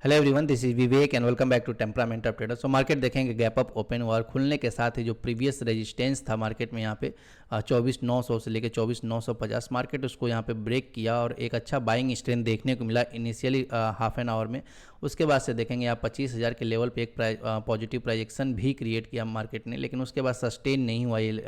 Hello everyone, this is Vivek and welcome back to temperament of trader. So market देखेंगे gap up open हुआ और खुलने के साथ ही जो प्रीवियस रेजिस्टेंस था मार्केट में यहाँ पे 24,900 से लेकर 24,950 मार्केट उसको यहाँ पे ब्रेक किया और एक अच्छा बाइंग स्ट्रेंथ देखने को मिला इनिशियली हाफ एन आवर में। उसके बाद से देखेंगे आप 25,000 के लेवल पे एक पॉजिटिव प्रोजेक्शन भी क्रिएट किया मार्केट ने, लेकिन उसके बाद सस्टेन नहीं हुआ ये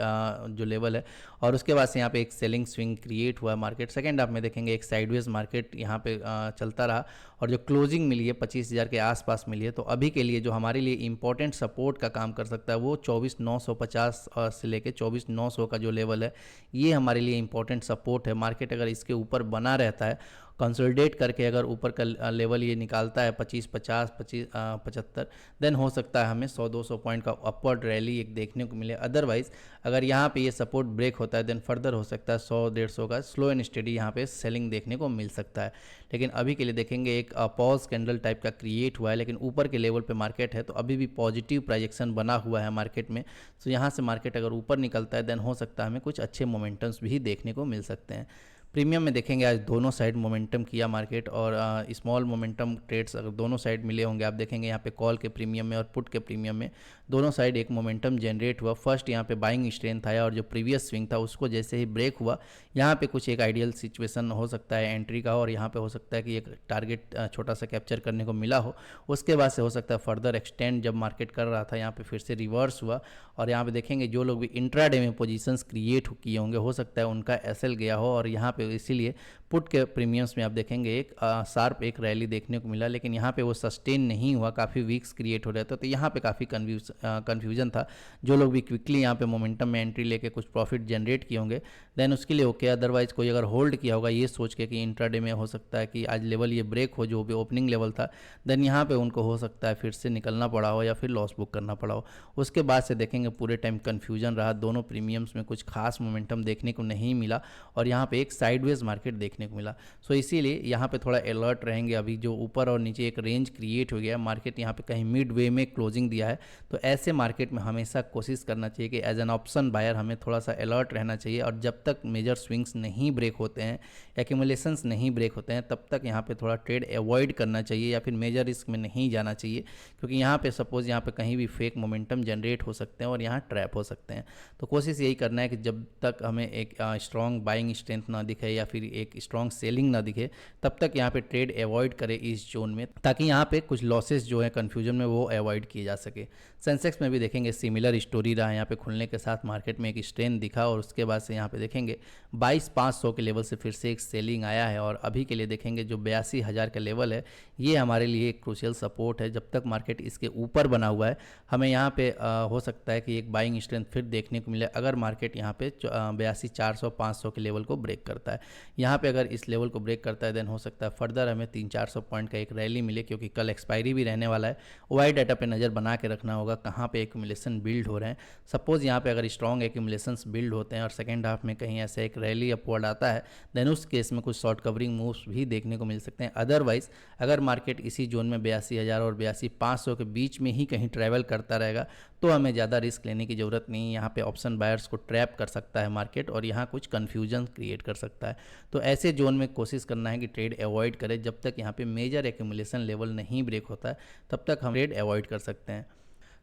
जो लेवल है और उसके बाद से यहाँ पे एक सेलिंग स्विंग क्रिएट हुआ मार्केट। सेकेंड हाफ में देखेंगे एक साइडवेज मार्केट यहाँ पे चलता रहा और जो क्लोजिंग मिली है 25,000 के आसपास मिली है। तो अभी के लिए जो हमारे लिए इंपॉर्टेंट सपोर्ट का काम कर सकता है वो 24,950 से लेके 24,900 का जो लेवल है ये हमारे लिए इंपॉर्टेंट सपोर्ट है। मार्केट अगर इसके ऊपर बना रहता है, कंसोलिडेट करके अगर ऊपर का लेवल ये निकालता है 25-50 25-75, देन हो सकता है हमें 100-200 पॉइंट का अपवर्ड रैली एक देखने को मिले। अदरवाइज अगर यहाँ पे ये सपोर्ट ब्रेक होता है देन फर्दर हो सकता है 100-150 का स्लो एंड स्टेडी यहाँ पे सेलिंग देखने को मिल सकता है। लेकिन अभी के लिए देखेंगे एक पॉज कैंडल टाइप का क्रिएट हुआ है, लेकिन ऊपर के लेवल पे मार्केट है तो अभी भी पॉजिटिव प्रोजेक्शन बना हुआ है मार्केट में। तो यहाँ से मार्केट अगर ऊपर निकलता है देन हो सकता है हमें कुछ अच्छे मोमेंटम्स भी देखने को मिल सकते हैं। प्रीमियम में देखेंगे आज दोनों साइड मोमेंटम किया मार्केट और स्मॉल मोमेंटम ट्रेड्स अगर दोनों साइड मिले होंगे आप देखेंगे यहाँ पे कॉल के प्रीमियम में और पुट के प्रीमियम में दोनों साइड एक मोमेंटम जनरेट हुआ। फर्स्ट यहाँ पे बाइंग स्ट्रेंथ आया और जो प्रीवियस स्विंग था उसको जैसे ही ब्रेक हुआ यहाँ पे कुछ एक आइडियल सिचुएशन हो सकता है एंट्री का और यहाँ पे हो सकता है कि एक टारगेट छोटा सा कैप्चर करने को मिला हो। उसके बाद से हो सकता है फर्दर एक्सटेंड जब मार्केट कर रहा था यहाँ पे फिर से रिवर्स हुआ और यहाँ पे देखेंगे जो लोग भी इंट्राडे में पोजीशंस क्रिएट किए होंगे हो सकता है उनका एसएल गया हो और यहाँ पे इसीलिए पुट के प्रीमियम्स में आप देखेंगे एक शार्प एक रैली देखने को मिला, लेकिन यहाँ पे वो सस्टेन नहीं हुआ, काफ़ी वीक्स क्रिएट हो रहे थे। तो यहाँ पे काफ़ी कन्फ्यूजन था। जो लोग भी क्विकली यहाँ पे मोमेंटम में एंट्री लेके कुछ प्रॉफिट जनरेट किए होंगे देन उसके लिए ओके। अदरवाइज कोई अगर होल्ड किया होगा ये सोच के कि इंट्राडे में हो सकता है कि आज लेवल ये ब्रेक हो जो भी ओपनिंग लेवल था, देन यहाँ पे उनको हो सकता है फिर से निकलना पड़ा हो या फिर लॉस बुक करना पड़ा हो। उसके बाद से देखेंगे पूरे टाइम कन्फ्यूजन रहा, दोनों प्रीमियम्स में कुछ खास मोमेंटम देखने को नहीं मिला और यहाँ पे एक साइडवेज मार्केट देखने को मिला। सो इसीलिए यहाँ पे थोड़ा अलर्ट रहेंगे। अभी जो ऊपर और नीचे एक रेंज क्रिएट हो गया, मार्केट यहाँ पे कहीं मिड वे में क्लोजिंग दिया है, तो ऐसे मार्केट में हमेशा कोशिश करना चाहिए कि एज एन ऑप्शन बायर हमें थोड़ा सा अलर्ट रहना चाहिए और जब तक मेजर स्विंग्स नहीं ब्रेक होते हैं, एक्यूमुलेशंस नहीं ब्रेक होते हैं, तब तक यहाँ पे थोड़ा ट्रेड अवॉइड करना चाहिए या फिर मेजर रिस्क में नहीं जाना चाहिए, क्योंकि यहाँ पे सपोज यहाँ पे कहीं भी फेक मोमेंटम जनरेट हो सकते हैं और यहाँ ट्रैप हो सकते हैं। तो कोशिश यही करना है कि जब तक हमें एक स्ट्रॉन्ग बाइंग स्ट्रेंथ ना दिखे या फिर एक स्ट्रॉन्ग सेलिंग ना दिखे तब तक यहाँ पे ट्रेड अवॉइड करें इस जोन में, ताकि यहाँ पे कुछ लॉसेस जो है कंफ्यूजन में वो अवॉइड किए जा सके। सेंसेक्स में भी देखेंगे सिमिलर स्टोरी रहा, यहाँ पे खुलने के साथ मार्केट में एक स्ट्रेंथ दिखा और उसके बाद से यहाँ पे देखेंगे 22,500 के लेवल से फिर से एक सेलिंग आया है और अभी के लिए देखेंगे जो 82,000 का लेवल है ये हमारे लिए एक क्रूशियल सपोर्ट है। जब तक मार्केट इसके ऊपर बना हुआ है हमें यहाँ पे हो सकता है कि एक बाइंग स्ट्रेंथ फिर देखने को मिले अगर मार्केट यहाँ पे 82,400-500 के लेवल को ब्रेक करता है। यहाँ पे अगर इस लेवल को ब्रेक करता है देन हो सकता है फर्दर हमें 300-400 पॉइंट का एक रैली मिले, क्योंकि कल एक्सपायरी भी रहने वाला है। वाई डाटा पे नज़र बना के रखना होगा कहाँ पे एक्यूमुलेशन बिल्ड हो रहे हैं। सपोज यहाँ पे अगर स्ट्रॉन्ग एक्यूमुलेशंस बिल्ड होते हैं और सेकेंड हाफ में कहीं ऐसे एक रैली अपवर्ड आता है देन उस केस में कुछ शॉर्ट कवरिंग मूव्स भी देखने को मिल सकते हैं। अदरवाइज अगर मार्केट इसी जोन में 82,000 और 82,500 के बीच में ही कहीं ट्रैवल करता रहेगा तो हमें ज़्यादा रिस्क लेने की ज़रूरत नहीं है। यहाँ पे ऑप्शन बायर्स को ट्रैप कर सकता है मार्केट और यहाँ कुछ कन्फ्यूजन क्रिएट कर सकता है। तो ऐसे जोन में कोशिश करना है कि ट्रेड अवॉइड करें। जब तक यहाँ पे मेजर एक्यूमुलेशन लेवल नहीं ब्रेक होता है तब तक हम ट्रेड अवॉइड कर सकते हैं।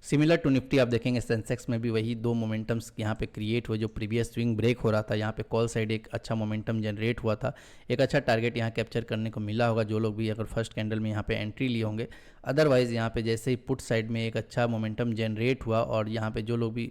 सिमिलर टू निफ्टी आप देखेंगे सेंसेक्स में भी वही दो मोमेंटम्स यहाँ पे क्रिएट हुए। जो प्रीवियस स्विंग ब्रेक हो रहा था यहाँ पे कॉल साइड एक अच्छा मोमेंटम जनरेट हुआ था, एक अच्छा टारगेट यहाँ कैप्चर करने को मिला होगा जो लोग भी अगर फर्स्ट कैंडल में यहाँ पे एंट्री लिए होंगे। अदरवाइज़ यहाँ पे जैसे ही पुट साइड में एक अच्छा मोमेंटम जनरेट हुआ और यहाँ पे जो लोग भी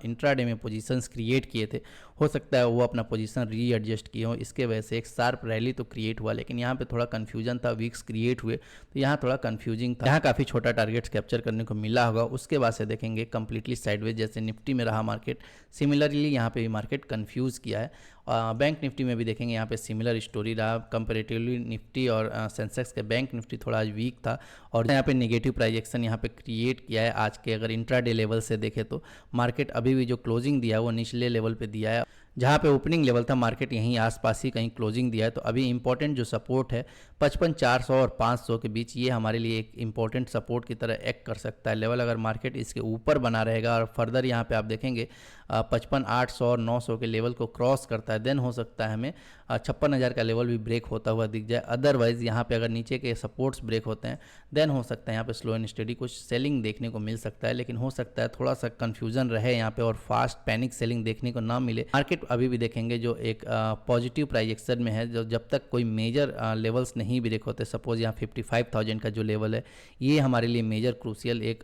इंट्राडे में पोजीशंस क्रिएट किए थे हो सकता है वो अपना पोजीशन रीएडजस्ट किए हों, इसके वजह से एक शार्प रैली तो क्रिएट हुआ, लेकिन यहाँ पे थोड़ा कन्फ्यूजन था, वीक्स क्रिएट हुए तो यहाँ थोड़ा कन्फ्यूजिंग था। यहाँ काफ़ी छोटा टारगेट्स कैप्चर करने को मिला होगा। उसके बाद से देखेंगे कंप्लीटली साइडवेज जैसे निफ्टी में रहा मार्केट, सिमिलरली यहाँ पे भी मार्केट कंफ्यूज किया है। बैंक निफ्टी में भी देखेंगे यहाँ पे सिमिलर स्टोरी रहा। कंपेरेटिवली निफ्टी और सेंसेक्स के बैंक निफ्टी थोड़ा आज वीक था और यहाँ पे नेगेटिव प्राइजेक्शन यहाँ पे क्रिएट किया है। आज के अगर इंट्राडे लेवल से देखें तो मार्केट अभी भी जो क्लोजिंग दिया है वो निचले लेवल पे दिया है। जहाँ पे ओपनिंग लेवल था मार्केट यहीं आसपास ही कहीं क्लोजिंग दिया है। तो अभी इंपॉर्टेंट जो सपोर्ट है 55,400 और 500 के बीच, ये हमारे लिए एक इंपॉर्टेंट सपोर्ट की तरह एक्ट कर सकता है। लेवल अगर मार्केट इसके ऊपर बना रहेगा और फर्दर यहाँ पे आप देखेंगे 55,800 और 900 के लेवल को क्रॉस करता है, देन हो सकता है हमें 56,000 का लेवल भी ब्रेक होता हुआ दिख जाए। अदरवाइज़ यहाँ पे अगर नीचे के सपोर्ट्स ब्रेक होते हैं देन हो सकता है यहाँ पे स्लो एंड स्टेडी कुछ सेलिंग देखने को मिल सकता है, लेकिन हो सकता है थोड़ा सा कन्फ्यूजन रहे यहाँ पे और फास्ट पैनिक सेलिंग देखने को ना मिले। मार्केट अभी भी देखेंगे जो एक पॉजिटिव प्राइस एक्शन में है, जो जब तक कोई मेजर लेवल्स नहीं ब्रेक होते, सपोज यहाँ 55,000 का जो लेवल है ये हमारे लिए मेजर क्रूशियल एक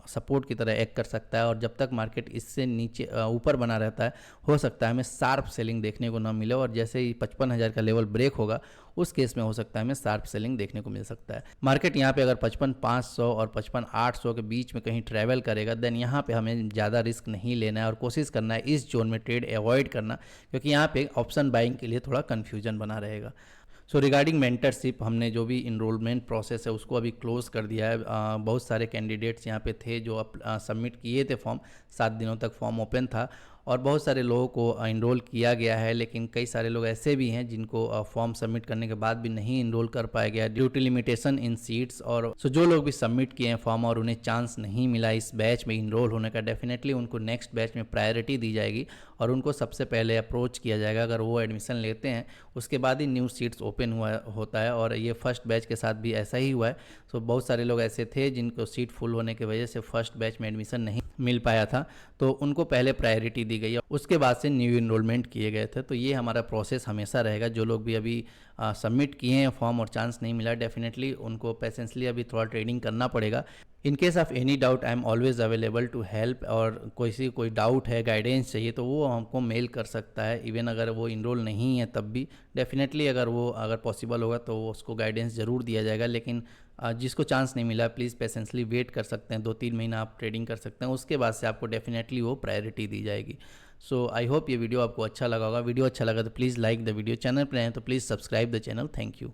सपोर्ट की तरह एक्ट कर सकता है। और जब तक मार्केट इससे नीचे ऊपर बना रहता है हो सकता है हमें शार्प सेलिंग देखने को ना मिले, और जैसे ही 55,000 का लेवल ब्रेक होगा उस केस में हो सकता है हमें शार्प सेलिंग देखने को मिल सकता है। मार्केट यहाँ पे अगर 55,500 और 55,800 के बीच में कहीं ट्रैवल करेगा देन यहाँ पे हमें ज़्यादा रिस्क नहीं लेना है और कोशिश करना है इस जोन में ट्रेड अवॉइड करना, क्योंकि यहाँ पे ऑप्शन बाइंग के लिए थोड़ा कन्फ्यूजन बना रहेगा। सो रिगार्डिंग मेंटरशिप, हमने जो भी इनरोलमेंट प्रोसेस है उसको अभी क्लोज़ कर दिया है। बहुत सारे कैंडिडेट्स यहाँ पे थे जो सबमिट किए थे फॉर्म, 7 दिनों तक फॉर्म ओपन था और बहुत सारे लोगों को इनरोल किया गया है, लेकिन कई सारे लोग ऐसे भी हैं जिनको फॉर्म सबमिट करने के बाद भी नहीं इनरोल कर पाया गया due to limitation in seats. और जो लोग भी सबमिट किए हैं फॉर्म और उन्हें चांस नहीं मिला इस बैच में इनरोल होने का, डेफिनेटली उनको नेक्स्ट बैच में प्रायोरिटी दी जाएगी और उनको सबसे पहले अप्रोच किया जाएगा। अगर वो एडमिशन लेते हैं उसके बाद ही न्यू सीट्स ओपन होता है और ये फर्स्ट बैच के साथ भी ऐसा ही हुआ है। सो बहुत सारे लोग ऐसे थे जिनको सीट फुल होने की वजह से फर्स्ट बैच में एडमिशन नहीं मिल पाया था, तो उनको पहले प्रायोरिटी दी गई, उसके बाद से न्यू इनरोलमेंट किए गए थे। तो ये हमारा प्रोसेस हमेशा रहेगा। जो लोग भी अभी सबमिट किए हैं फॉर्म और चांस नहीं मिला, डेफिनेटली उनको पेशेंसली अभी थोड़ा ट्रेडिंग करना पड़ेगा। In case of any doubt I am always available to help, और कोई डाउट है, गाइडेंस चाहिए तो वो हमको मेल कर सकता है। इवन अगर वो इनरोल नहीं है तब भी डेफिनेटली अगर पॉसिबल होगा तो उसको गाइडेंस ज़रूर दिया जाएगा। लेकिन जिसको चांस नहीं मिला प्लीज़ पेशेंसली वेट कर सकते हैं, 2-3 महीना आप ट्रेडिंग कर सकते हैं, उसके बाद से आपको डेफिनेटली वो प्रायोरिटी दी जाएगी। सो आई होप ये वीडियो आपको अच्छा लगा होगा। वीडियो अच्छा लगा तो please like the video, channel पर आए हैं तो please subscribe the channel. Thank you.